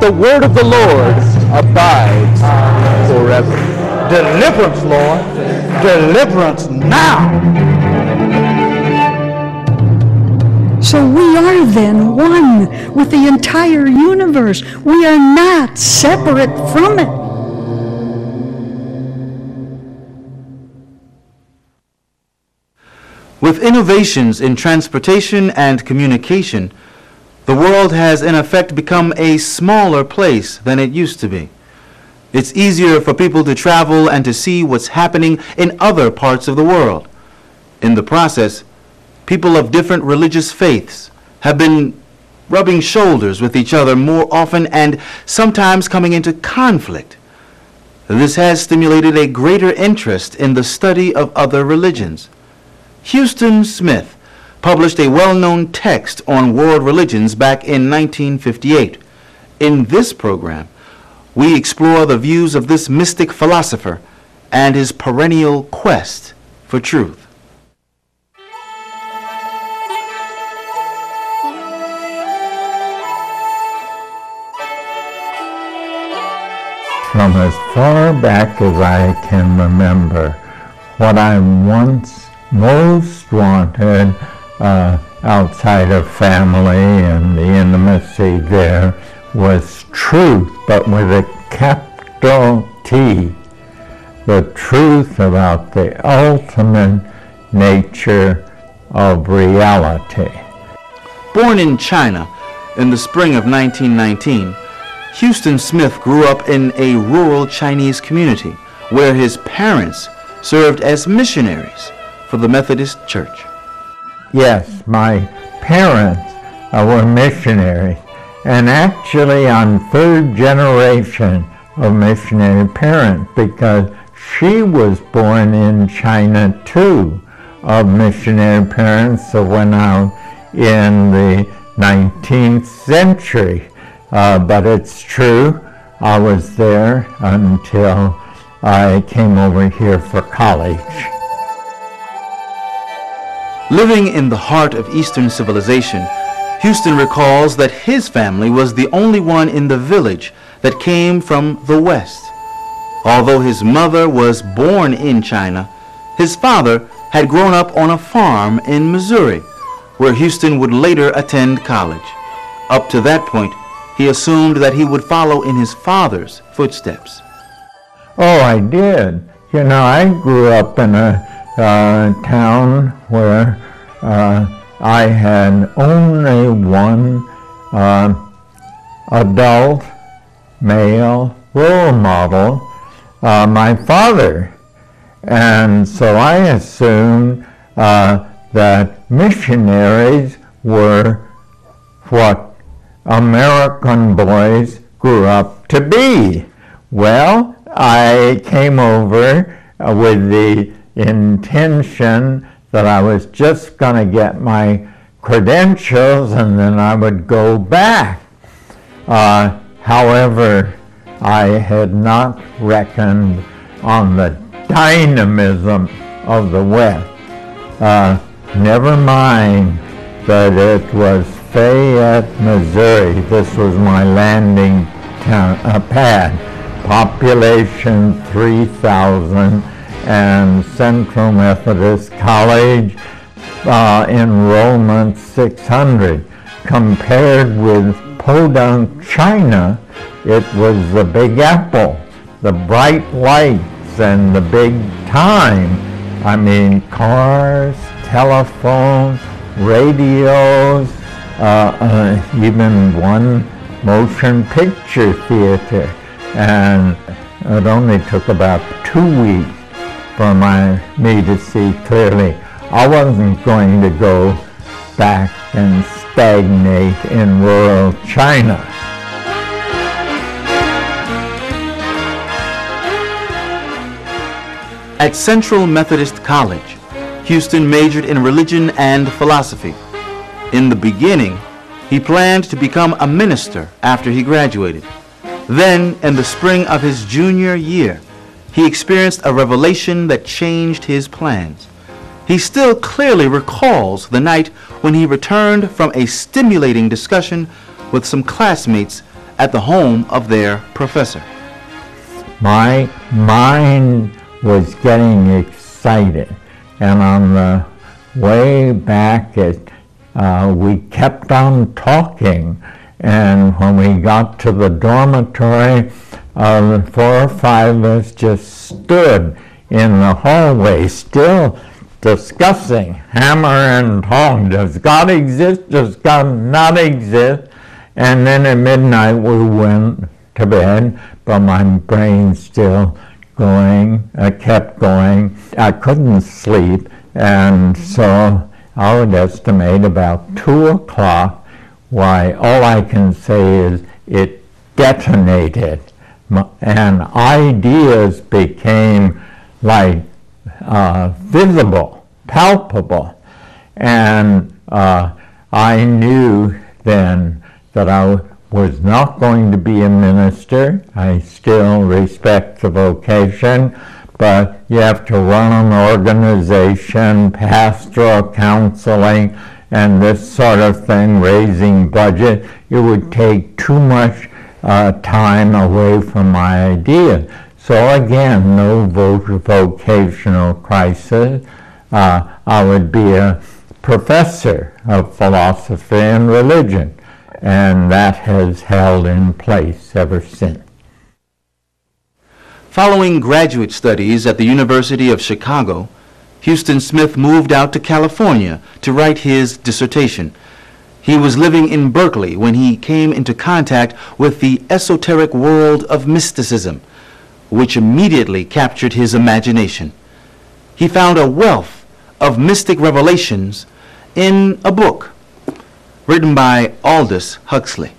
the word of the Lord abides forever. Deliverance, Lord. Deliverance now. So we are then one with the entire universe. We are not separate from it. With innovations in transportation and communication, the world has in effect become a smaller place than it used to be. It's easier for people to travel and to see what's happening in other parts of the world. In the process, people of different religious faiths have been rubbing shoulders with each other more often and sometimes coming into conflict. This has stimulated a greater interest in the study of other religions. Huston Smith published a well-known text on world religions back in 1958. In this program, we explore the views of this mystic philosopher and his perennial quest for truth. From as far back as I can remember, what I once most wanted outside of family and the intimacy there was truth, but with a capital T. The truth about the ultimate nature of reality. Born in China in the spring of 1919, Huston Smith grew up in a rural Chinese community where his parents served as missionaries for the Methodist Church. Yes, my parents were missionaries, and actually I'm third generation of missionary parents because she was born in China too, of missionary parents that went out in the 19th century. But it's true, I was there until I came over here for college. Living in the heart of Eastern civilization, Huston recalls that his family was the only one in the village that came from the West. Although his mother was born in China, his father had grown up on a farm in Missouri, where Huston would later attend college. Up to that point, he assumed that he would follow in his father's footsteps. Oh, I did. You know, I grew up in a town where I had only one adult male role model, my father. And so I assumed that missionaries were what American boys grew up to be. Well, I came over with the intention that I was just going to get my credentials and then I would go back. However, I had not reckoned on the dynamism of the West. Never mind that it was Fayette, Missouri. This was my landing pad. Population 3,000 and Central Methodist College enrollment 600. Compared with Podunk, China, it was the Big Apple, the bright lights and the big time. I mean, cars, telephones, radios, even one motion picture theater. And it only took about 2 weeks for me to see clearly I wasn't going to go back and stagnate in rural China. At Central Methodist College, Huston majored in religion and philosophy. In the beginning, he planned to become a minister after he graduated. Then, in the spring of his junior year, he experienced a revelation that changed his plans. He still clearly recalls the night when he returned from a stimulating discussion with some classmates at the home of their professor. My mind was getting excited, and on the way back, we kept on talking, and when we got to the dormitory, 4 or 5 of us just stood in the hallway, still discussing hammer and tong. Does God exist? Does God not exist? And then at midnight we went to bed, but my brain still going, kept going. I couldn't sleep, and so I would estimate about 2 o'clock. Why, all I can say is it detonated, and ideas became like visible, palpable, and I knew then that I was not going to be a minister. I still respect the vocation, but you have to run an organization, pastoral counseling, and this sort of thing, raising budget. It would take too much time away from my idea. So again, no vocational crisis. I would be a professor of philosophy and religion, and that has held in place ever since. Following graduate studies at the University of Chicago, Houston Smith moved out to California to write his dissertation. He was living in Berkeley when he came into contact with the esoteric world of mysticism, which immediately captured his imagination. He found a wealth of mystic revelations in a book written by Aldous Huxley.